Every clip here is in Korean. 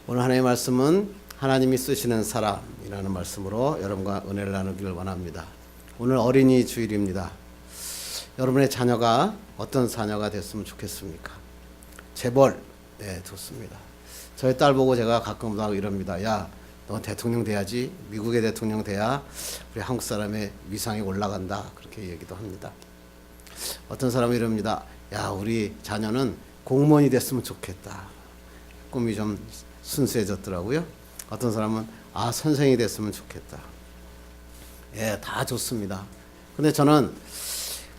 오늘 하나님의 말씀은 하나님이 쓰시는 사람이라는 말씀으로 여러분과 은혜를 나누기를 원합니다. 오늘 어린이 주일입니다. 여러분의 자녀가 어떤 자녀가 됐으면 좋겠습니까? 재벌, 네, 좋습니다. 저희 딸 보고 제가 가끔 하고 이럽니다. 야, 너 대통령 돼야지. 미국의 대통령 돼야 우리 한국 사람의 위상이 올라간다. 그렇게 얘기도 합니다. 어떤 사람은 이럽니다. 야, 우리 자녀는 공무원이 됐으면 좋겠다. 꿈이 좀 순수해졌더라고요. 어떤 사람은 선생이 됐으면 좋겠다. 예, 다 좋습니다. 근데 저는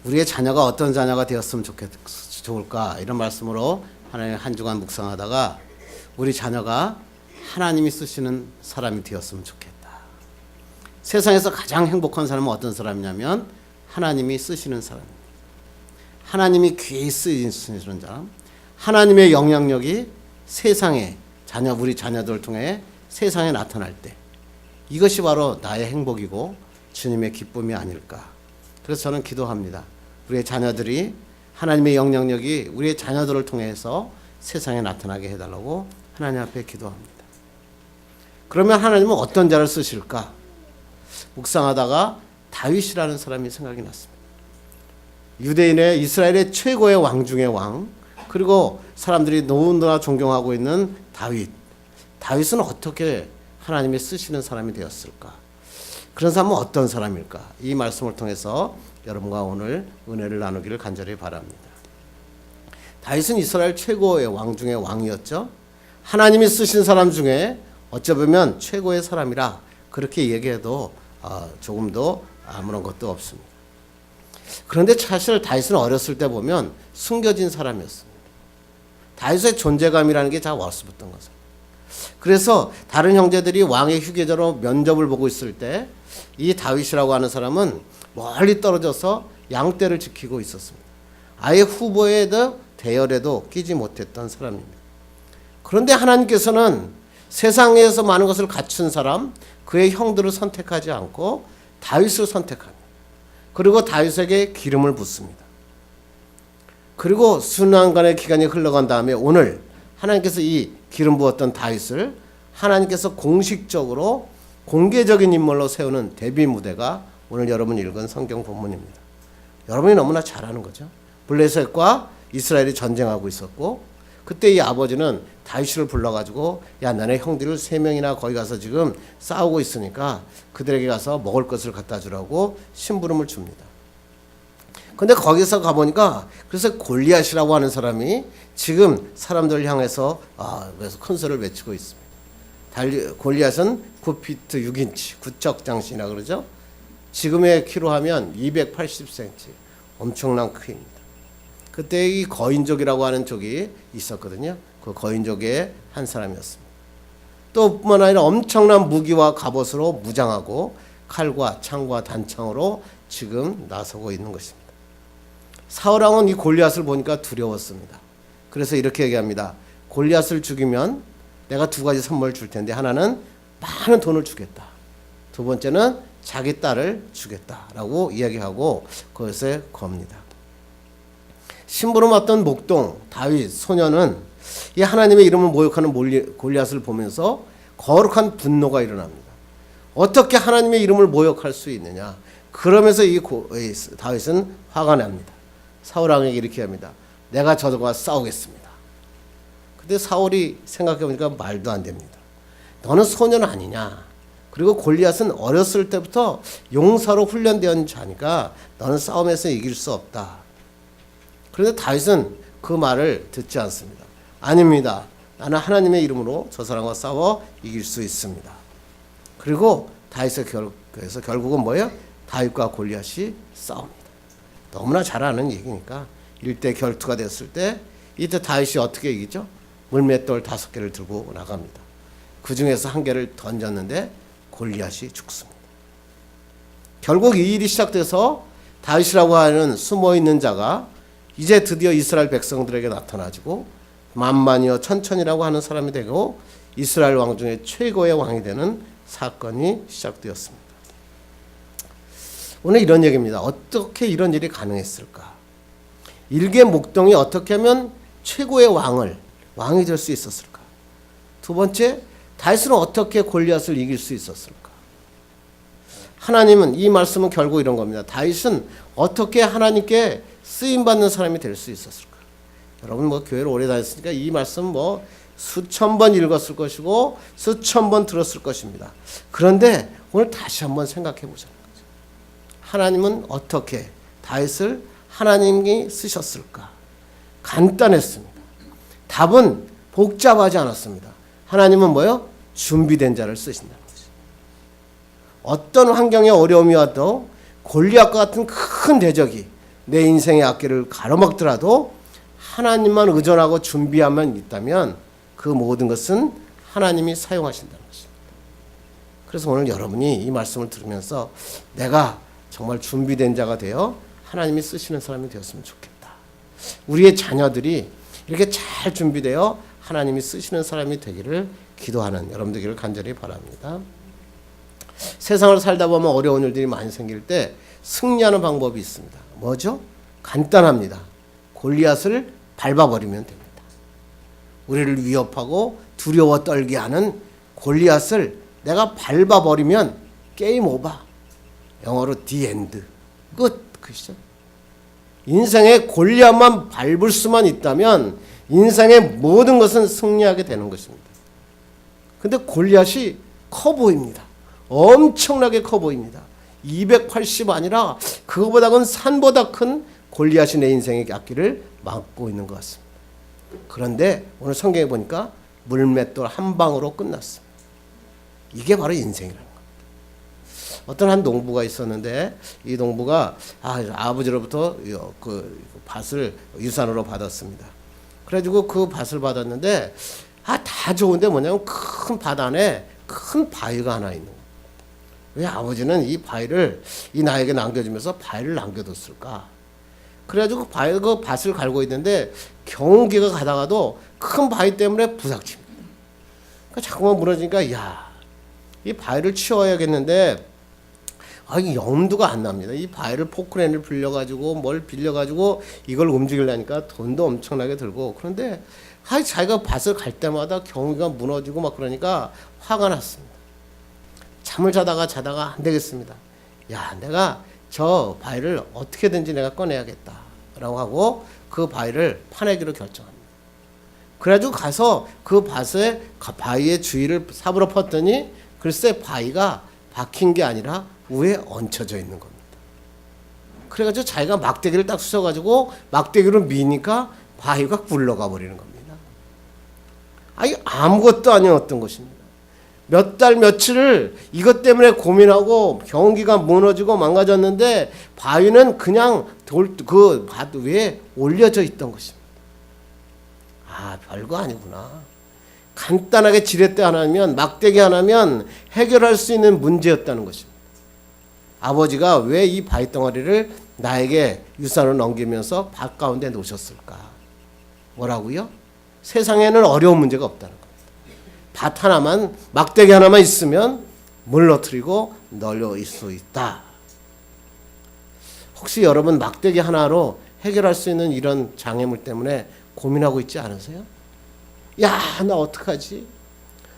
우리의 자녀가 어떤 자녀가 되었으면 좋을까 이런 말씀으로 하나님 한 주간 묵상하다가 우리 자녀가 하나님이 쓰시는 사람이 되었으면 좋겠다. 세상에서 가장 행복한 사람은 어떤 사람이냐면 하나님이 쓰시는 사람입니다. 하나님이 귀히 쓰시는 사람, 하나님의 영향력이 세상에 우리 자녀들을 통해 세상에 나타날 때 이것이 바로 나의 행복이고 주님의 기쁨이 아닐까. 그래서 저는 기도합니다. 우리의 자녀들이 하나님의 영향력이 우리의 자녀들을 통해서 세상에 나타나게 해달라고 하나님 앞에 기도합니다. 그러면 하나님은 어떤 자를 쓰실까? 묵상하다가 다윗이라는 사람이 생각이 났습니다. 유대인의 이스라엘의 최고의 왕 중의 왕, 그리고 사람들이 너무나 존경하고 있는 다윗은 어떻게 하나님이 쓰시는 사람이 되었을까? 그런 사람은 어떤 사람일까? 이 말씀을 통해서 여러분과 오늘 은혜를 나누기를 간절히 바랍니다. 다윗은 이스라엘 최고의 왕 중의 왕이었죠. 하나님이 쓰신 사람 중에 어찌 보면 최고의 사람이라 그렇게 얘기해도 조금도 아무런 것도 없습니다. 그런데 사실 다윗은 어렸을 때 보면 숨겨진 사람이었습니다. 다윗의 존재감이라는 게 잘 없었던 것입니다. 그래서 다른 형제들이 왕의 휴게자로 면접을 보고 있을 때 이 다윗이라고 하는 사람은 멀리 떨어져서 양떼를 지키고 있었습니다. 아예 후보에도 대열에도 끼지 못했던 사람입니다. 그런데 하나님께서는 세상에서 많은 것을 갖춘 사람, 그의 형들을 선택하지 않고 다윗을 선택합니다. 그리고 다윗에게 기름을 붓습니다. 그리고 수년간의 기간이 흘러간 다음에 오늘 하나님께서 이 기름 부었던 다윗을 하나님께서 공식적으로 공개적인 인물로 세우는 데뷔 무대가 오늘 여러분이 읽은 성경 본문입니다. 여러분이 너무나 잘 아는 거죠. 블레셋과 이스라엘이 전쟁하고 있었고 그때 이 아버지는 다윗을 불러가지고 야, 너네 형들 3명이나 거기 가서 지금 싸우고 있으니까 그들에게 가서 먹을 것을 갖다 주라고 심부름을 줍니다. 근데 거기서 가보니까 그래서 골리앗이라고 하는 사람이 지금 사람들을 향해서 그래서 큰 소리를 외치고 있습니다. 골리앗은 9피트 6인치 구척장신이라 그러죠. 지금의 키로 하면 280cm 엄청난 크기입니다. 그때 이 거인족이라고 하는 족이 있었거든요. 그 거인족의 한 사람이었습니다. 또 뿐만 아니라 엄청난 무기와 갑옷으로 무장하고 칼과 창과 단창으로 지금 나서고 있는 것입니다. 사울왕은 이 골리앗을 보니까 두려웠습니다. 그래서 이렇게 얘기합니다. 골리앗을 죽이면 내가 2가지 선물을 줄 텐데 하나는 많은 돈을 주겠다. 두 번째는 자기 딸을 주겠다라고 이야기하고 그것에 겁니다. 심부름 왔던 목동 다윗 소년은 이 하나님의 이름을 모욕하는 골리앗을 보면서 거룩한 분노가 일어납니다. 어떻게 하나님의 이름을 모욕할 수 있느냐. 그러면서 이 다윗은 화가 납니다. 사울왕에게 이렇게 합니다. 내가 저들과 싸우겠습니다. 근데 사울이 생각해보니까 말도 안 됩니다. 너는 소년 아니냐. 그리고 골리앗은 어렸을 때부터 용사로 훈련된 자니까 너는 싸움에서 이길 수 없다. 그런데 다윗은 그 말을 듣지 않습니다. 아닙니다. 나는 하나님의 이름으로 저 사람과 싸워 이길 수 있습니다. 그리고 그래서 결국은 뭐예요? 다윗과 골리앗이 싸웁니다. 너무나 잘 아는 얘기니까 1대 결투가 됐을 때 이때 다윗이 어떻게 이기죠? 물맷돌 5개를 들고 나갑니다. 그 중에서 1개를 던졌는데 골리앗이 죽습니다. 결국 이 일이 시작돼서 다윗이라고 하는 숨어있는 자가 이제 드디어 이스라엘 백성들에게 나타나지고 만만이여 천천이라고 하는 사람이 되고 이스라엘 왕 중에 최고의 왕이 되는 사건이 시작되었습니다. 오늘 이런 얘기입니다. 어떻게 이런 일이 가능했을까? 일개 목동이 어떻게 하면 최고의 왕이 될 수 있었을까? 두 번째, 다윗은 어떻게 골리앗을 이길 수 있었을까? 하나님은, 이 말씀은 결국 이런 겁니다. 다윗은 어떻게 하나님께 쓰임받는 사람이 될 수 있었을까? 여러분 뭐 교회를 오래 다녔으니까 이 말씀 뭐 수천 번 읽었을 것이고 수천 번 들었을 것입니다. 그런데 오늘 다시 한번 생각해 보자는 거죠. 하나님은 어떻게 다윗을 하나님이 쓰셨을까? 간단했습니다. 답은 복잡하지 않았습니다. 하나님은 뭐요? 준비된 자를 쓰신다는 거죠. 어떤 환경에 어려움이 와도 골리앗과 같은 큰 대적이 내 인생의 앞길을 가로막더라도 하나님만 의존하고 준비하면 있다면 그 모든 것은 하나님이 사용하신다는 것입니다. 그래서 오늘 여러분이 이 말씀을 들으면서 내가 정말 준비된 자가 되어 하나님이 쓰시는 사람이 되었으면 좋겠다. 우리의 자녀들이 이렇게 잘 준비되어 하나님이 쓰시는 사람이 되기를 기도하는 여러분 되기를 간절히 바랍니다. 세상을 살다 보면 어려운 일들이 많이 생길 때 승리하는 방법이 있습니다. 뭐죠? 간단합니다. 골리앗을 밟아버리면 됩니다. 우리를 위협하고 두려워 떨게 하는 골리앗을 내가 밟아버리면 게임 오버. 영어로 the end. 끝. 그죠? 인생의 골리앗만 밟을 수만 있다면 인생의 모든 것은 승리하게 되는 것입니다. 근데 골리앗이 커 보입니다. 엄청나게 커 보입니다. 280 아니라 그거보다는 산보다 큰 골리앗이 내 인생의 앞길을 막고 있는 것 같습니다. 그런데 오늘 성경에 보니까 물맷돌 한 방으로 끝났습니다. 이게 바로 인생이라는 겁니다. 어떤 한 농부가 있었는데 이 농부가 아버지로부터 그 밭을 유산으로 받았습니다. 그래가지고 그 밭을 받았는데 다 좋은데 뭐냐면 큰 밭 안에 큰 바위가 하나 있는 거예요. 왜 아버지는 이 바위를 이 나에게 남겨주면서 바위를 남겨뒀을까? 그래가지고 그 밭을 갈고 있는데 경운기가 가다가도 큰 바위 때문에 부닥칩니다. 그러니까 자꾸만 무너지니까 이 바위를 치워야겠는데 이 염두가 안 납니다. 이 바위를 포크레인을 빌려가지고 뭘 빌려가지고 이걸 움직이려니까 돈도 엄청나게 들고 그런데 자기가 밭을 갈 때마다 경운기가 무너지고 막 그러니까 화가 났습니다. 잠을 자다가 안 되겠습니다. 내가 저 바위를 어떻게든지 내가 꺼내야겠다 라고 하고 그 바위를 파내기로 결정합니다. 그래가지고 가서 그 바위의 주위를 삽으로 펐더니 글쎄 바위가 박힌 게 아니라 위에 얹혀져 있는 겁니다. 그래가지고 자기가 막대기를 딱 쑤셔가지고 막대기로 미니까 바위가 굴러가 버리는 겁니다. 아무것도 아니었던 것입니다. 몇 달 며칠을 이것 때문에 고민하고 경운기가 무너지고 망가졌는데 바위는 그냥 그 밭 위에 올려져 있던 것입니다. 별거 아니구나. 간단하게 지렛대 하나면 막대기 하나면 해결할 수 있는 문제였다는 것입니다. 아버지가 왜 이 바위 덩어리를 나에게 유산으로 넘기면서 밭 가운데 놓으셨을까? 뭐라고요? 세상에는 어려운 문제가 없다는 겁니다. 밭 하나만 막대기 하나만 있으면 물러뜨리고 널려 수 있다. 혹시 여러분 막대기 하나로 해결할 수 있는 이런 장애물 때문에 고민하고 있지 않으세요? 나 어떡하지?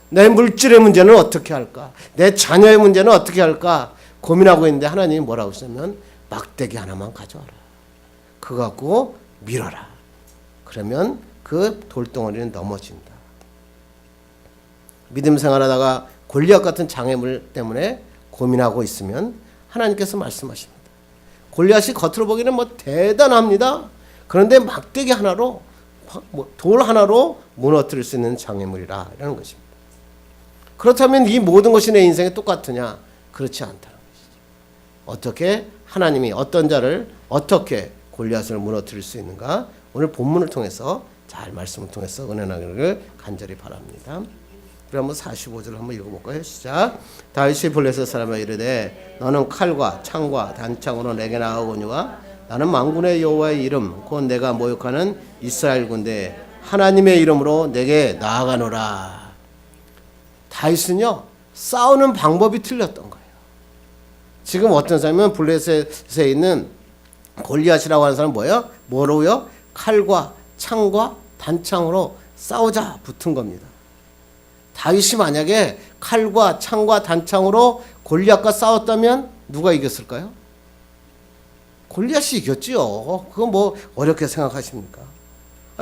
내 물질의 문제는 어떻게 할까? 내 자녀의 문제는 어떻게 할까? 고민하고 있는데 하나님이 뭐라고 하시냐면 막대기 하나만 가져와라. 그거 갖고 밀어라. 그러면 그 돌덩어리는 넘어진다. 믿음 생활하다가 골리앗 같은 장애물 때문에 고민하고 있으면 하나님께서 말씀하십니다. 골리앗이 겉으로 보기는 대단합니다. 그런데 막대기 하나로 돌 하나로 무너뜨릴 수 있는 장애물이라는 것입니다. 그렇다면 이 모든 것이 내 인생에 똑같으냐? 그렇지 않다는 것이죠. 어떻게 하나님이 어떤 자를 어떻게 골리앗을 무너뜨릴 수 있는가? 오늘 본문을 통해서 잘 말씀을 통해서 은혜 나기를 간절히 바랍니다. 그럼 한번 45절 한번 읽어볼까요? 시작. 다윗이 블레셋 사람에게 이르되 너는 칼과 창과 단창으로 내게 나아오거니와 나는 만군의 여호와의 이름 곧 내가 모욕하는 이스라엘 군대 하나님의 이름으로 내게 나아가노라. 다윗은요 싸우는 방법이 틀렸던 거예요. 지금 어떤 사람은 블레셋에 있는 골리앗이라고 하는 사람은 뭐로요? 칼과 창과 단창으로 싸우자 붙은 겁니다. 다윗이 만약에 칼과 창과 단창으로 골리앗과 싸웠다면 누가 이겼을까요? 골리앗이 이겼지요. 그건 뭐 어렵게 생각하십니까?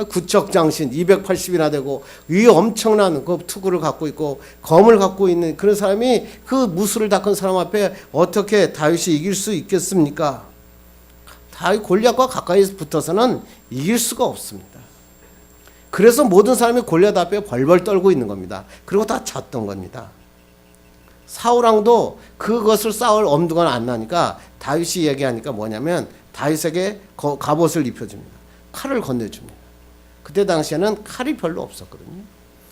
구척장신 280이나 되고 이 엄청난 그 투구를 갖고 있고 검을 갖고 있는 그런 사람이 그 무술을 닦은 사람 앞에 어떻게 다윗이 이길 수 있겠습니까? 다윗 골리앗과 가까이 붙어서는 이길 수가 없습니다. 그래서 모든 사람이 골리앗 앞에 벌벌 떨고 있는 겁니다. 그리고 다 졌던 겁니다. 사울왕도 그것을 싸울 엄두가 안 나니까 다윗이 얘기하니까 뭐냐면 다윗에게 갑옷을 입혀줍니다. 칼을 건네줍니다. 그때 당시에는 칼이 별로 없었거든요.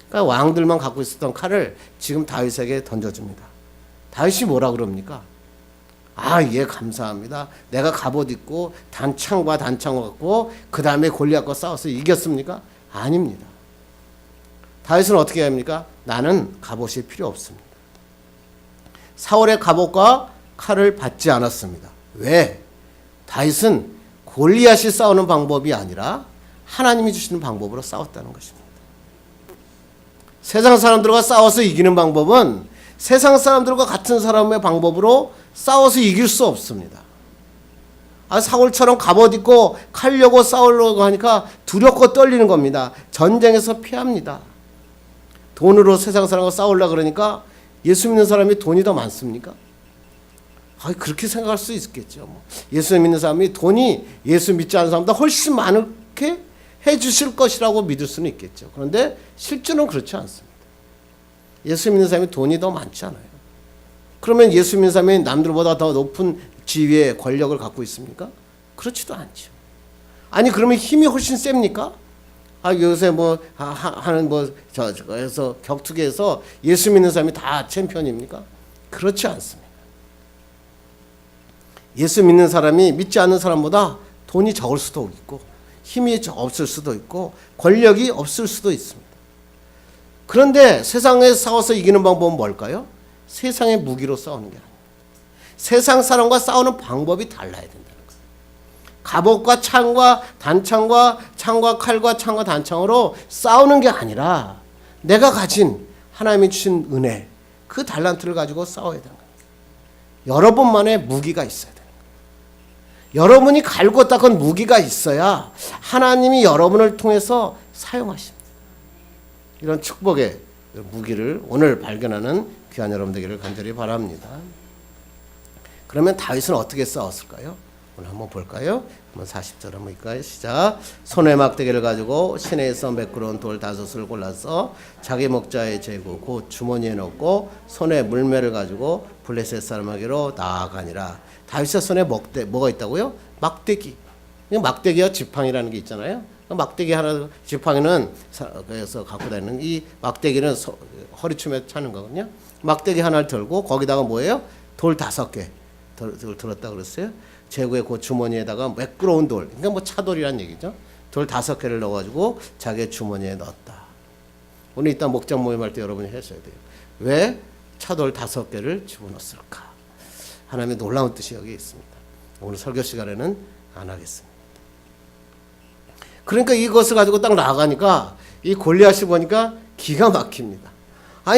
그러니까 왕들만 갖고 있었던 칼을 지금 다윗에게 던져줍니다. 다윗이 뭐라 그럽니까? 예, 감사합니다. 내가 갑옷 입고 단창과 단창을 갖고 그 다음에 골리앗과 싸워서 이겼습니까? 아닙니다. 다윗은 어떻게 합니까? 나는 갑옷이 필요 없습니다. 사울의 갑옷과 칼을 받지 않았습니다. 왜? 다윗은 골리앗이 싸우는 방법이 아니라 하나님이 주시는 방법으로 싸웠다는 것입니다. 세상 사람들과 싸워서 이기는 방법은 세상 사람들과 같은 사람의 방법으로 싸워서 이길 수 없습니다. 사울처럼 갑옷 입고 칼려고 싸우려고 하니까 두렵고 떨리는 겁니다. 전쟁에서 피합니다. 돈으로 세상 사람과 싸우려고 그러니까 예수 믿는 사람이 돈이 더 많습니까? 그렇게 생각할 수 있겠죠. 예수 믿는 사람이 돈이 예수 믿지 않는 사람보다 훨씬 많게 해주실 것이라고 믿을 수는 있겠죠. 그런데 실제로는 그렇지 않습니다. 예수 믿는 사람이 돈이 더 많지 않아요. 그러면 예수 믿는 사람이 남들보다 더 높은 지위에 권력을 갖고 있습니까? 그렇지도 않죠. 그러면 힘이 훨씬 셉니까? 요새 저에서 격투기에서 예수 믿는 사람이 다 챔피언입니까? 그렇지 않습니다. 예수 믿는 사람이 믿지 않는 사람보다 돈이 적을 수도 있고 힘이 없을 수도 있고 권력이 없을 수도 있습니다. 그런데 세상에 싸워서 이기는 방법은 뭘까요? 세상의 무기로 싸우는 게 아닙니다. 세상 사람과 싸우는 방법이 달라야 된다는 거예요. 갑옷과 창과 단창과 창과 칼과 창과 단창으로 싸우는 게 아니라 내가 가진 하나님이 주신 은혜, 그 달란트를 가지고 싸워야 되는 거예요. 여러분만의 무기가 있어야 돼요. 여러분이 갈고 닦은 무기가 있어야 하나님이 여러분을 통해서 사용하십니다. 이런 축복의 무기를 오늘 발견하는 귀한 여러분 되기를 간절히 바랍니다. 그러면 다윗은 어떻게 싸웠을까요? 오늘 한번 볼까요? 한번 40절 한번 볼까요? 시작. 손에 막대기를 가지고 시내에서 매끄러운 돌 5을 골라서 자기 목자에 재고 곧 주머니에 넣고 손에 물매를 가지고 블레셋 사람에게로 나아가니라. 다윗의 손에 뭐가 있다고요? 막대기. 막대기와 지팡이라는 게 있잖아요. 막대기 하나, 지팡이는 그래서 갖고 다니는, 이 막대기는 허리춤에 차는 거거든요. 막대기 하나를 들고 거기다가 뭐예요? 돌 5개 들었다 그랬어요. 제구의 그 주머니에다가 매끄러운 돌, 그러니까 차돌이란 얘기죠. 돌 5개를 넣어가지고 자기의 주머니에 넣었다. 오늘 이따 목장 모임할 때 여러분이 하셔야 돼요. 왜 차돌 5개를 집어넣었을까? 하나님의 놀라운 뜻이 여기 있습니다. 오늘 설교 시간에는 안 하겠습니다. 그러니까 이것을 가지고 딱 나아가니까 이 골리앗이 보니까 기가 막힙니다.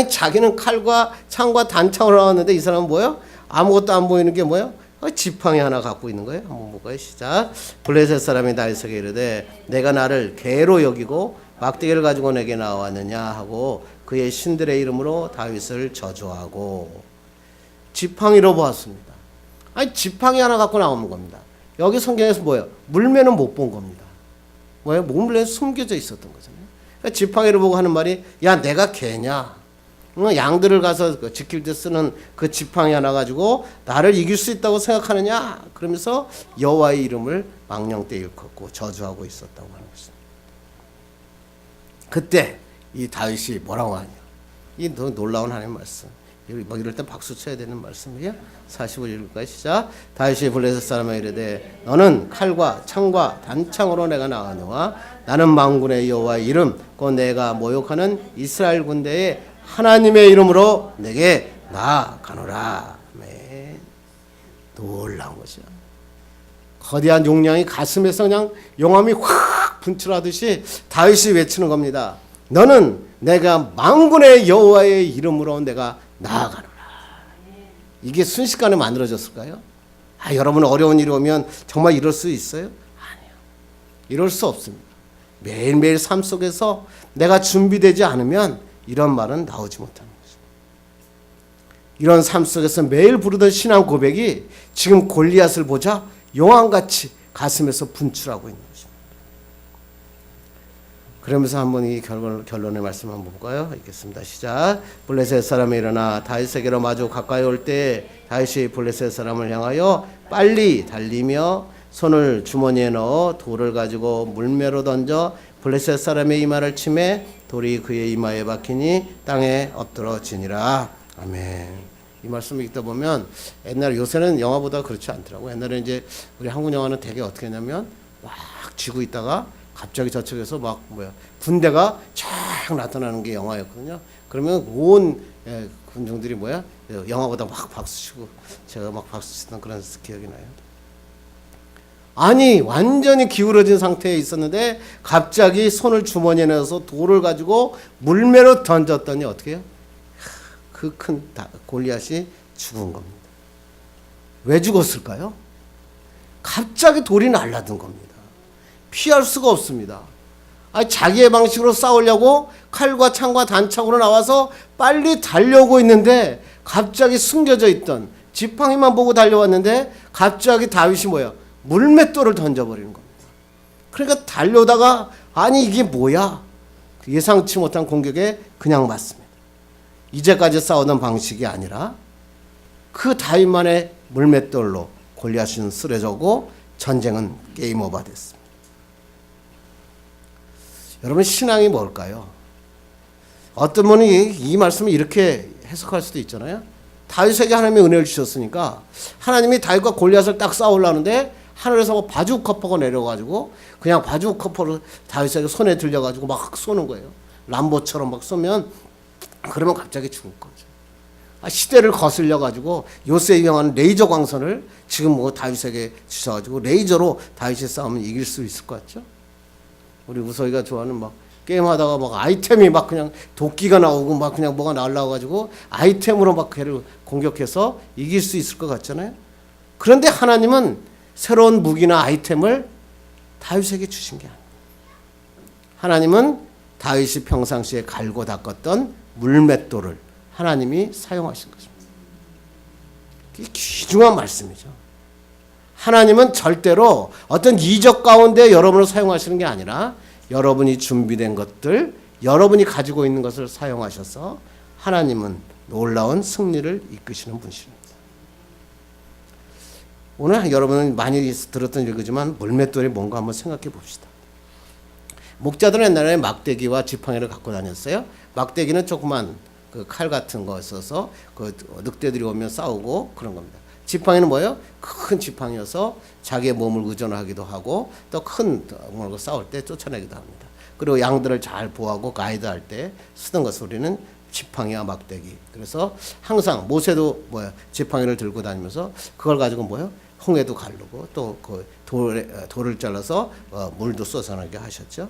자기는 칼과 창과 단창으로 나왔는데 이 사람은 뭐예요? 아무것도 안 보이는 게 뭐예요? 지팡이 하나 갖고 있는 거예요. 한번 볼까요? 시작. 블레셋 사람이 다윗에게 이르되 내가 나를 개로 여기고 막대기를 가지고 내게 나왔느냐 하고 그의 신들의 이름으로 다윗을 저주하고. 지팡이로 보았습니다. 지팡이 하나 갖고 나오는 겁니다. 여기 성경에서 뭐예요? 물매는 못 본 겁니다. 뭐예요? 물매는 숨겨져 있었던 거잖아요. 그러니까 지팡이를 보고 하는 말이, 야, 내가 개냐? 양들을 가서 지킬 때 쓰는 그 지팡이 하나 가지고 나를 이길 수 있다고 생각하느냐? 그러면서 여호와의 이름을 망령 때 일컫고 저주하고 있었다고 하는 것입니다. 그때 이 다윗이 뭐라고 하냐? 이 놀라운 하나님의 말씀. 이럴 때 박수 쳐야 되는 말씀이에요. 45절 읽을까요? 시작. 다윗이 블레셋 사람에게 이르되 너는 칼과 창과 단창으로 내가 나가노와 나는 만군의 여호와의 이름 곧 내가 모욕하는 이스라엘 군대의 하나님의 이름으로 내게 나아가노라. 아멘. 놀라운 것이야. 거대한 용량이 가슴에서 그냥 용암이 확 분출하듯이 다윗이 외치는 겁니다. 너는 내가 만군의 여호와의 이름으로 내가 나아가노라. 이게 순식간에 만들어졌을까요? 여러분 어려운 일이 오면 정말 이럴 수 있어요? 아니요. 이럴 수 없습니다. 매일매일 삶 속에서 내가 준비되지 않으면 이런 말은 나오지 못하는 것입니다. 이런 삶 속에서 매일 부르던 신앙 고백이 지금 골리앗을 보자 용왕같이 가슴에서 분출하고 있는 것입니다. 그러면서 한번 이 결론의 말씀 한번 볼까요? 읽겠습니다. 시작. 블레셋 사람이 일어나 다윗에게로 마주 가까이 올 때 다윗이 블레셋 사람을 향하여 빨리 달리며 손을 주머니에 넣어 돌을 가지고 물매로 던져 블레셋 사람의 이마를 치매 돌이 그의 이마에 박히니 땅에 엎드러지니라. 아멘. 이 말씀을 읽다 보면 옛날 요새는 영화보다 그렇지 않더라고요. 옛날에 이제 우리 한국 영화는 되게 어떻게 했냐면 막 쥐고 있다가 갑자기 저쪽에서 막 군대가 쫙 나타나는 게 영화였거든요. 그러면 온 군중들이 영화보다 막 박수치고 제가 막 박수치던 그런 기억이 나요. 아니 완전히 기울어진 상태에 있었는데 갑자기 손을 주머니에 넣어서 돌을 가지고 물매로 던졌더니 어떻게 해요? 그 큰 골리앗이 죽은 겁니다. 왜 죽었을까요? 갑자기 돌이 날라든 겁니다. 피할 수가 없습니다. 자기의 방식으로 싸우려고 칼과 창과 단창으로 나와서 빨리 달려오고 있는데 갑자기 숨겨져 있던 지팡이만 보고 달려왔는데 갑자기 다윗이 물맷돌을 던져버리는 겁니다. 그러니까 달려오다가 이게 뭐야? 예상치 못한 공격에 그냥 맞습니다. 이제까지 싸우던 방식이 아니라 그 다윗만의 물맷돌로 골리앗은 쓰러졌고 전쟁은 게임 오버 됐습니다. 여러분 신앙이 뭘까요? 어떤 분이 이 말씀을 이렇게 해석할 수도 있잖아요. 다윗에게 하나님이 은혜를 주셨으니까 하나님이 다윗과 골리앗을 딱 싸우려는데 하늘에서 바둑 커퍼가 내려가지고 그냥 바둑 커퍼를 다윗에게 손에 들려가지고 막 쏘는 거예요. 람보처럼 막 쏘면 그러면 갑자기 죽을 거죠. 시대를 거슬려가지고 요새에 유행하는 레이저 광선을 지금 다윗에게 주셔가지고 레이저로 다윗이 싸우면 이길 수 있을 것 같죠? 우리 우서이가 좋아하는 게임하다가 아이템이 그냥 도끼가 나오고 그냥 뭐가 날라와가지고 아이템으로 걔를 공격해서 이길 수 있을 것 같잖아요. 그런데 하나님은 새로운 무기나 아이템을 다윗에게 주신 게 아니에요. 하나님은 다윗이 평상시에 갈고 닦았던 물맷돌을 하나님이 사용하신 것입니다. 이게 귀중한 말씀이죠. 하나님은 절대로 어떤 이적 가운데 여러분을 사용하시는 게 아니라 여러분이 준비된 것들, 여러분이 가지고 있는 것을 사용하셔서 하나님은 놀라운 승리를 이끄시는 분이십니다. 오늘 여러분은 많이 들었던 얘기지만 물맷돌이 뭔가 한번 생각해 봅시다. 목자들은 옛날에 막대기와 지팡이를 갖고 다녔어요. 막대기는 조그만 칼 같은 거 써서 늑대들이 오면 싸우고 그런 겁니다. 지팡이는 뭐예요? 큰 지팡이여서 자기의 몸을 의존하기도 하고 또 큰 걸 싸울 때 쫓아내기도 합니다. 그리고 양들을 잘 보호하고 가이드할 때 쓰던 것을 우리는 지팡이와 막대기. 그래서 항상 모세도 지팡이를 들고 다니면서 그걸 가지고 홍해도 가르고 또 돌을 잘라서 물도 쏟아나게 하셨죠.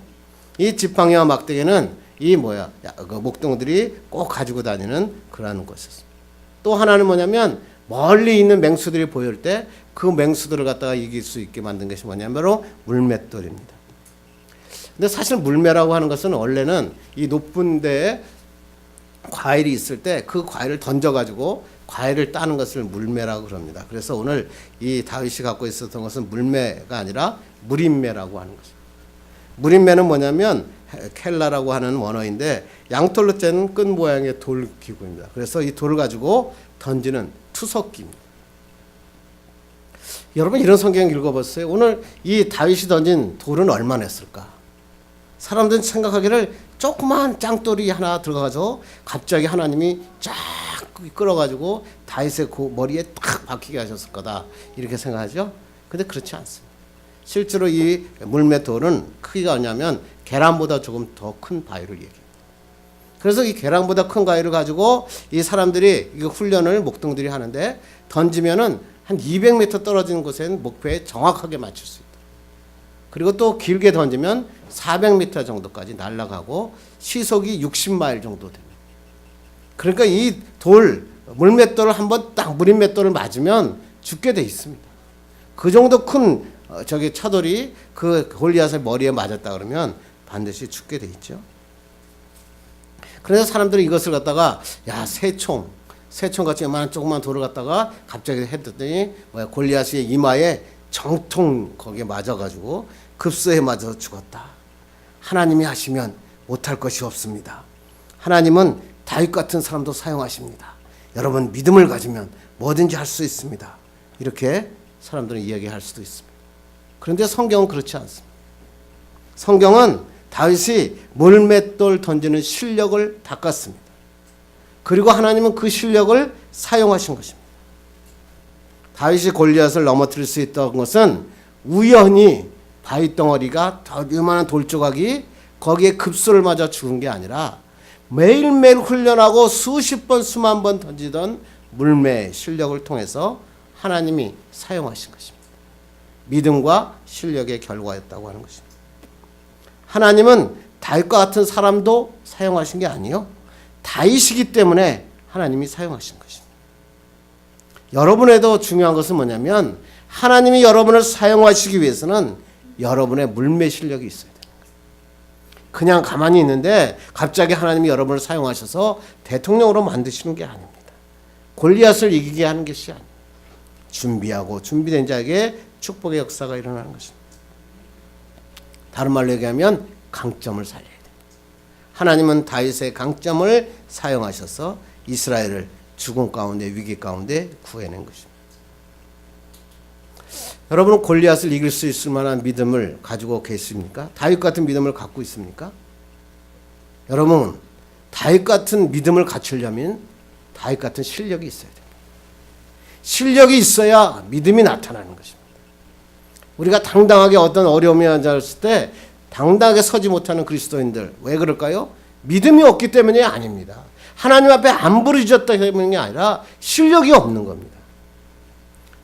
이 지팡이와 막대기는 목동들이 꼭 가지고 다니는 그러한 것이었습니다. 또 하나는 뭐냐면 멀리 있는 맹수들이 보일 때 그 맹수들을 갖다가 이길 수 있게 만든 것이 뭐냐면 바로 물맷돌입니다. 근데 사실 물매라고 하는 것은 원래는 이 높은 데에 과일이 있을 때 그 과일을 던져가지고 과일을 따는 것을 물매라고 그럽니다. 그래서 오늘 이 다윗이 갖고 있었던 것은 물매가 아니라 물인매라고 하는 것입니다. 물인매는 뭐냐면 켈라라고 하는 원어인데 양털로 짠 끈 모양의 돌기구입니다. 그래서 이 돌을 가지고 던지는 투석기입니다. 여러분 이런 성경 읽어봤어요? 오늘 이 다윗이 던진 돌은 얼마나 했을까? 사람들은 생각하기를 조그만 짱돌이 하나 들어가서 갑자기 하나님이 쫙 끌어가지고 다윗의 머리에 딱 박히게 하셨을 거다 이렇게 생각하죠? 근데 그렇지 않습니다. 실제로 이 물맷돌은 크기가 뭐냐면 계란보다 조금 더 큰 바위를 얘기합니다. 그래서 이 계란보다 큰 바위를 가지고 이 사람들이 이 훈련을 목동들이 하는데 던지면은 한 200m 떨어지는 곳엔 목표에 정확하게 맞출 수 있다. 그리고 또 길게 던지면 400m 정도까지 날아가고 시속이 60마일 정도 됩니다. 그러니까 이 물맷돌을 한번 딱 무림맷돌을 맞으면 죽게 돼 있습니다. 그 정도 큰 차돌이 그 골리앗의 머리에 맞았다 그러면 반드시 죽게 돼 있죠. 그래서 사람들이 이것을 갖다가 새총같이 이만한 조그만 돌을 갖다가 갑자기 했더니 골리앗의 이마에 정통 거기에 맞아가지고 급소에 맞아서 죽었다. 하나님이 하시면 못할 것이 없습니다. 하나님은 다윗 같은 사람도 사용하십니다. 여러분 믿음을 가지면 뭐든지 할 수 있습니다. 이렇게 사람들은 이야기할 수도 있습니다. 그런데 성경은 그렇지 않습니다. 성경은 다윗이 물맷돌 던지는 실력을 닦았습니다. 그리고 하나님은 그 실력을 사용하신 것입니다. 다윗이 골리앗을 넘어뜨릴 수 있던 것은 우연히 바위 덩어리가 더 요만한 돌조각이 거기에 급소를 맞아 죽은 게 아니라 매일매일 훈련하고 수십 번 수만 번 던지던 물매 실력을 통해서 하나님이 사용하신 것입니다. 믿음과 실력의 결과였다고 하는 것입니다. 하나님은 다윗과 같은 사람도 사용하신 게 아니요, 다윗이기 때문에 하나님이 사용하신 것입니다. 여러분에도 중요한 것은 뭐냐면 하나님이 여러분을 사용하시기 위해서는 여러분의 물매 실력이 있어야 돼요. 그냥 가만히 있는데 갑자기 하나님이 여러분을 사용하셔서 대통령으로 만드시는 게 아닙니다. 골리앗을 이기게 하는 것이 아닙니다. 준비하고 준비된 자에게 축복의 역사가 일어나는 것입니다. 다른 말로 얘기하면 강점을 살려야 됩니다. 하나님은 다윗의 강점을 사용하셔서 이스라엘을 죽음 가운데 위기 가운데 구해낸 것입니다. 여러분은 골리앗을 이길 수 있을 만한 믿음을 가지고 계십니까? 다윗 같은 믿음을 갖고 있습니까? 여러분 다윗 같은 믿음을 갖추려면 다윗 같은 실력이 있어야 됩니다. 실력이 있어야 믿음이 나타나는 것입니다. 우리가 당당하게 어떤 어려움이 앉았을 때 당당하게 서지 못하는 그리스도인들 왜 그럴까요? 믿음이 없기 때문이 아닙니다. 하나님 앞에 안 부르짖었다 때문이 아니라 실력이 없는 겁니다.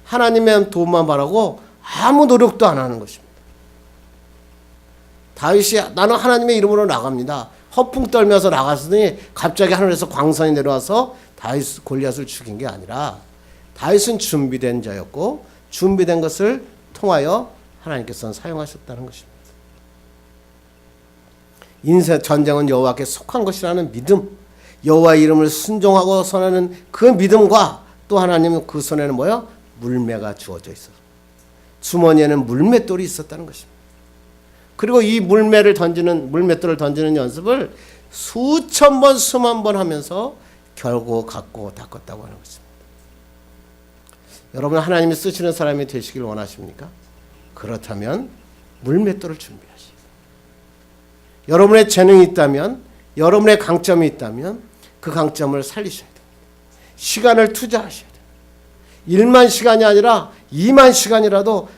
하나님의 도움만 바라고 아무 노력도 안 하는 것입니다. 다윗이 나는 하나님의 이름으로 나갑니다. 허풍 떨면서 나갔으니 갑자기 하늘에서 광선이 내려와서 다윗 골리앗을 죽인 게 아니라 다윗은 준비된 자였고 준비된 것을 통하여 하나님께서는 사용하셨다는 것입니다. 인생 전쟁은 여호와께 속한 것이라는 믿음, 여호와의 이름을 순종하고 선하는 그 믿음과 또 하나님은 그 손에는 뭐요? 물매가 주어져 있어서 주머니에는 물맷돌이 있었다는 것입니다. 그리고 이 물맷돌을 던지는 연습을 수천 번 수만 번 하면서 결국 갖고 닦았다고 하는 것입니다. 여러분 하나님이 쓰시는 사람이 되시길 원하십니까? 그렇다면 물맷돌을 준비하시고 여러분의 재능이 있다면 여러분의 강점이 있다면 그 강점을 살리셔야 됩니다. 시간을 투자하셔야 돼요. 1만 시간이 아니라 2만 시간이라도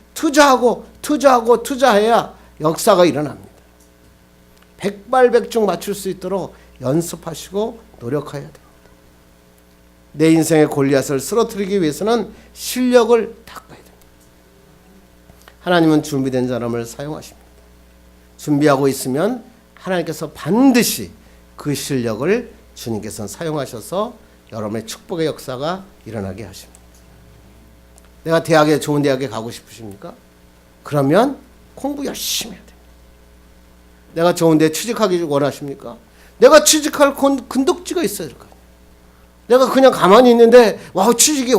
투자해야 역사가 일어납니다. 백발백중 맞출 수 있도록 연습하시고 노력해야 됩니다. 내 인생의 골리앗을 쓰러뜨리기 위해서는 실력을 닦아야 됩니다. 하나님은 준비된 사람을 사용하십니다. 준비하고 있으면 하나님께서 반드시 그 실력을 주님께서는 사용하셔서 여러분의 축복의 역사가 일어나게 하십니다. 내가 좋은 대학에 가고 싶으십니까? 그러면 공부 열심히 해야 됩니다. 내가 좋은 데 취직하기 원하십니까? 내가 취직할 근덕지가 있어야 될 거예요. 내가 그냥 가만히 있는데 취직이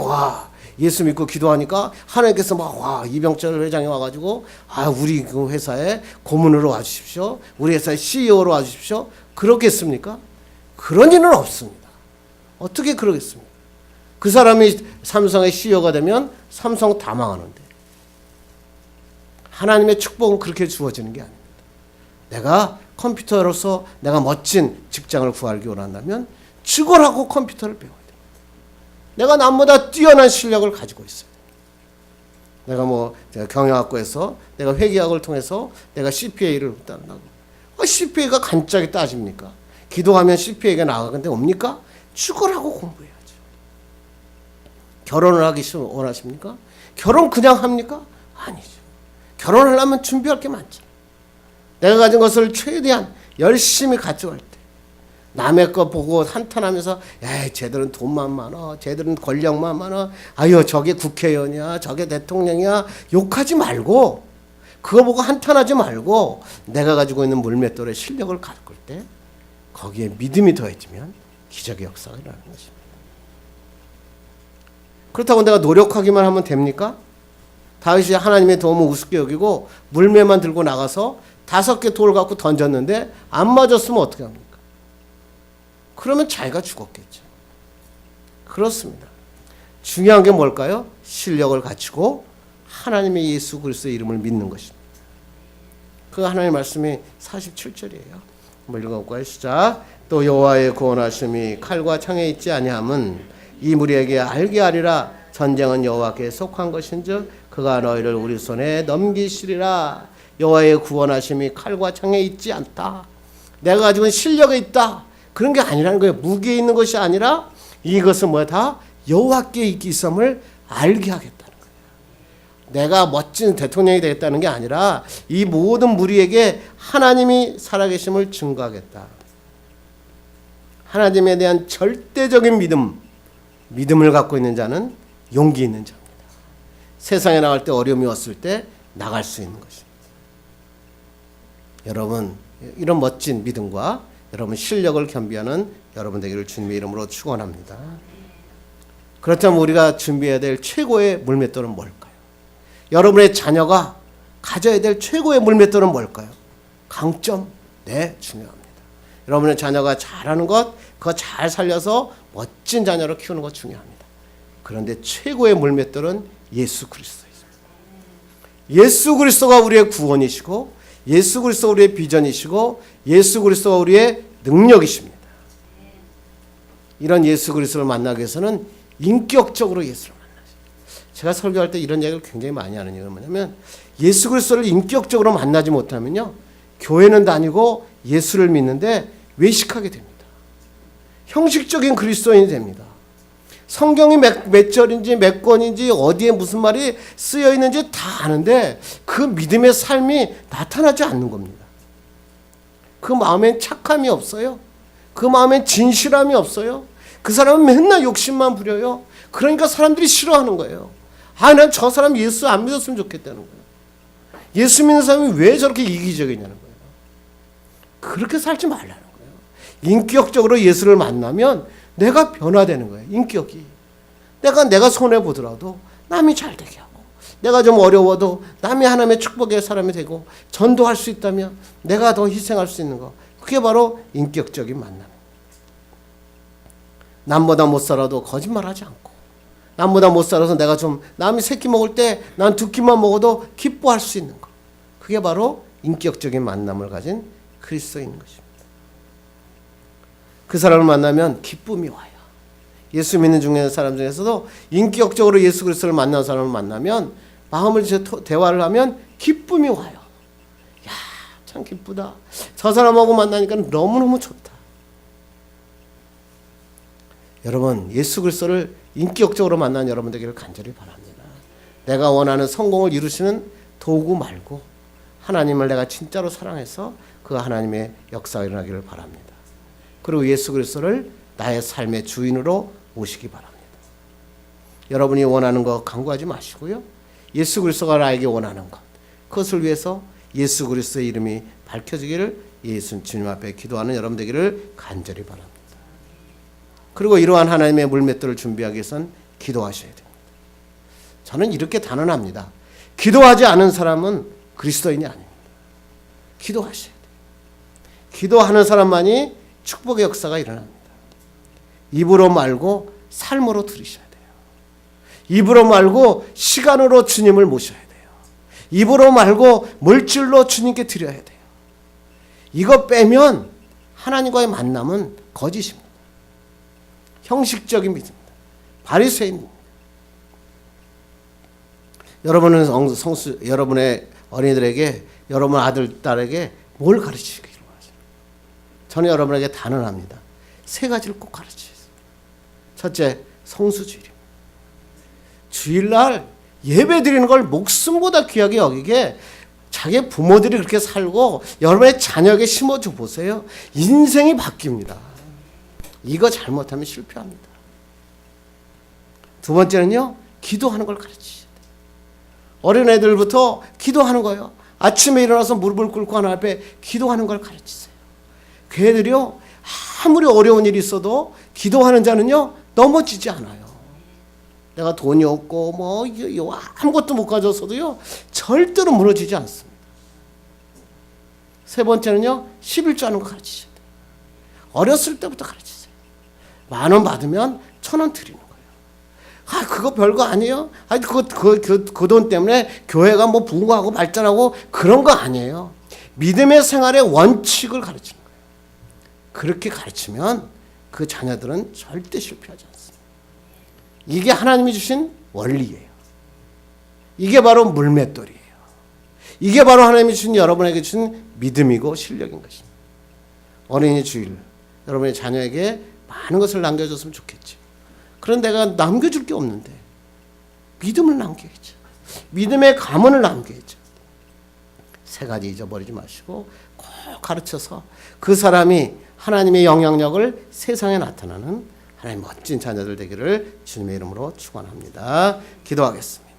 예수 믿고 기도하니까 하나님께서 이병철 회장이 와가지고 우리 그 회사에 고문으로 와주십시오. 우리 회사의 CEO로 와주십시오. 그렇겠습니까? 그런 일은 없습니다. 어떻게 그러겠습니까? 그 사람이 삼성의 CEO가 되면 삼성 다 망하는데 하나님의 축복은 그렇게 주어지는 게 아닙니다. 내가 컴퓨터로서 내가 멋진 직장을 구하기 원한다면 죽어라고 컴퓨터를 배워야 됩니다. 내가 남보다 뛰어난 실력을 가지고 있어요. 내가 경영학과에서 내가 회계학을 통해서 내가 CPA를 딴다고. CPA가 간짝이 따집니까? 기도하면 CPA가 나가는데 옵니까? 죽어라고 공부해야죠. 결혼을 하기 원하십니까? 결혼 그냥 합니까? 아니죠. 결혼하려면 준비할 게 많잖아. 내가 가진 것을 최대한 열심히 가져갈 때 남의 거 보고 한탄하면서 에이 쟤들은 돈만 많아, 쟤들은 권력만 많아, 아유 저게 국회의원이야, 저게 대통령이야, 욕하지 말고 그거 보고 한탄하지 말고 내가 가지고 있는 물맷돌의 실력을 가질 때 거기에 믿음이 더해지면 기적의 역사가 일어나는 것입니다. 그렇다고 내가 노력하기만 하면 됩니까? 다윗이 하나님의 도움을 우습게 여기고 물매만 들고 나가서 5개 돌 갖고 던졌는데 안 맞았으면 어떻게 합니까? 그러면 자기가 죽었겠죠. 그렇습니다. 중요한 게 뭘까요? 실력을 갖추고 하나님의 예수 그리스도의 이름을 믿는 것입니다. 그 하나님의 말씀이 47절이에요. 한번 읽어볼까요? 시작. 또 여호와의 구원하심이 칼과 창에 있지 아니함은 이 무리에게 알게 하리라. 전쟁은 여호와께 속한 것인즉 그가 너희를 우리 손에 넘기시리라. 여호와의 구원하심이 칼과 창에 있지 않다. 내가 가지고 있는 실력에 있다. 그런 게 아니라는 거예요. 무기에 있는 것이 아니라 이것은 뭐야? 다 여호와께 있음을 알게 하겠다는 거예요. 내가 멋진 대통령이 되겠다는 게 아니라 이 모든 무리에게 하나님이 살아계심을 증거하겠다. 하나님에 대한 절대적인 믿음을 갖고 있는 자는 용기 있는 자입니다. 세상에 나갈 때 어려움이 왔을 때 나갈 수 있는 것입니다. 여러분 이런 멋진 믿음과 여러분 실력을 겸비하는 여러분 되기를 주님의 이름으로 축원합니다. 그렇다면 우리가 준비해야 될 최고의 물맷돌은 뭘까요? 여러분의 자녀가 가져야 될 최고의 물맷돌은 뭘까요? 강점, 네, 중요합니다. 여러분의 자녀가 잘하는 것, 그거 잘 살려서 멋진 자녀로 키우는 것 중요합니다. 그런데 최고의 물맷돌은 예수 그리스도입니다. 예수 그리스도가 우리의 구원이시고 예수 그리스도가 우리의 비전이시고 예수 그리스도가 우리의 능력이십니다. 이런 예수 그리스도를 만나기 위해서는 인격적으로 예수를 만나죠. 제가 설교할 때 이런 얘기를 굉장히 많이 하는 이유는 뭐냐면 예수 그리스도를 인격적으로 만나지 못하면요 교회는 다니고 예수를 믿는데 외식하게 됩니다. 형식적인 그리스도인이 됩니다. 성경이 몇 절인지 몇 권인지 어디에 무슨 말이 쓰여 있는지 다 아는데 그 믿음의 삶이 나타나지 않는 겁니다. 그 마음엔 착함이 없어요. 그 마음엔 진실함이 없어요. 그 사람은 맨날 욕심만 부려요. 그러니까 사람들이 싫어하는 거예요. 아, 난 저 사람 예수 안 믿었으면 좋겠다는 거예요. 예수 믿는 사람이 왜 저렇게 이기적이냐는 거예요. 그렇게 살지 말라는 거예요. 인격적으로 예수를 만나면 내가 변화되는 거예요. 인격이. 내가 손해보더라도 남이 잘 되게 하고 내가 좀 어려워도 남이 하나님의 축복의 사람이 되고 전도할 수 있다면 내가 더 희생할 수 있는 거. 그게 바로 인격적인 만남입니다. 남보다 못 살아도 거짓말하지 않고 남보다 못 살아서 내가 좀 남이 세 끼 먹을 때 난 2끼만 먹어도 기뻐할 수 있는 거. 그게 바로 인격적인 만남을 가진 그리스도인 것입니다. 그 사람을 만나면 기쁨이 와요. 예수 믿는 사람 중에서도 인격적으로 예수 그리스도를 만난 사람을 만나면 마음을 대화를 하면 기쁨이 와요. 야, 참 기쁘다. 저 사람하고 만나니까 너무너무 좋다. 여러분 예수 그리스도를 인격적으로 만난 여러분 되기를 간절히 바랍니다. 내가 원하는 성공을 이루시는 도구 말고 하나님을 내가 진짜로 사랑해서 그 하나님의 역사가 일어나기를 바랍니다. 그리고 예수 그리스도를 나의 삶의 주인으로 모시기 바랍니다. 여러분이 원하는 거 강구하지 마시고요. 예수 그리스도가 나에게 원하는 것 그것을 위해서 예수 그리스도의 이름이 밝혀지기를 예수 주님 앞에 기도하는 여러분 되기를 간절히 바랍니다. 그리고 이러한 하나님의 물맷돌을 준비하기 위해서는 기도하셔야 됩니다. 저는 이렇게 단언합니다. 기도하지 않은 사람은 그리스도인이 아닙니다. 기도하셔야 돼요. 기도하는 사람만이 축복의 역사가 일어납니다. 입으로 말고 삶으로 들으셔야 돼요. 입으로 말고 시간으로 주님을 모셔야 돼요. 입으로 말고 물질로 주님께 드려야 돼요. 이거 빼면 하나님과의 만남은 거짓입니다. 형식적인 믿음입니다. 바리새인입니다. 여러분은 여러분의 어린이들에게 여러분 아들, 딸에게 뭘 가르치기로 하세요? 저는 여러분에게 단언합니다. 3가지를 꼭 가르치세요. 첫째, 성수주일입니다. 주일날 예배 드리는 걸 목숨보다 귀하게 여기게 자기 부모들이 그렇게 살고 여러분의 자녀에게 심어줘 보세요. 인생이 바뀝니다. 이거 잘못하면 실패합니다. 두 번째는요, 기도하는 걸 가르치셔야 돼요. 어린애들부터 기도하는 거예요. 아침에 일어나서 무릎을 꿇고 하나님 앞에 기도하는 걸 가르치세요. 그 애들이요, 아무리 어려운 일이 있어도 기도하는 자는요, 넘어지지 않아요. 내가 돈이 없고 뭐 아무것도 못 가져서도요, 절대로 무너지지 않습니다. 세 번째는요, 11조 하는 거 가르치셔야 돼요. 어렸을 때부터 가르치세요. 10,000원 받으면 1,000원 드리는 거예요. 아, 그거 별거 아니에요? 아니, 그 돈 때문에 교회가 뭐 부흥하고 발전하고 그런 거 아니에요. 믿음의 생활의 원칙을 가르치는 거예요. 그렇게 가르치면 그 자녀들은 절대 실패하지 않습니다. 이게 하나님이 주신 원리예요. 이게 바로 물맷돌이에요. 이게 바로 하나님이 주신 여러분에게 주신 믿음이고 실력인 것입니다. 어린이 주일, 여러분의 자녀에게 많은 것을 남겨줬으면 좋겠죠. 그런데 내가 남겨줄 게 없는데 믿음을 남겨야죠. 믿음의 가문을 남겨야죠. 세 가지 잊어버리지 마시고 꼭 가르쳐서 그 사람이 하나님의 영향력을 세상에 나타나는 하나님 멋진 자녀들 되기를 주님의 이름으로 축원합니다. 기도하겠습니다.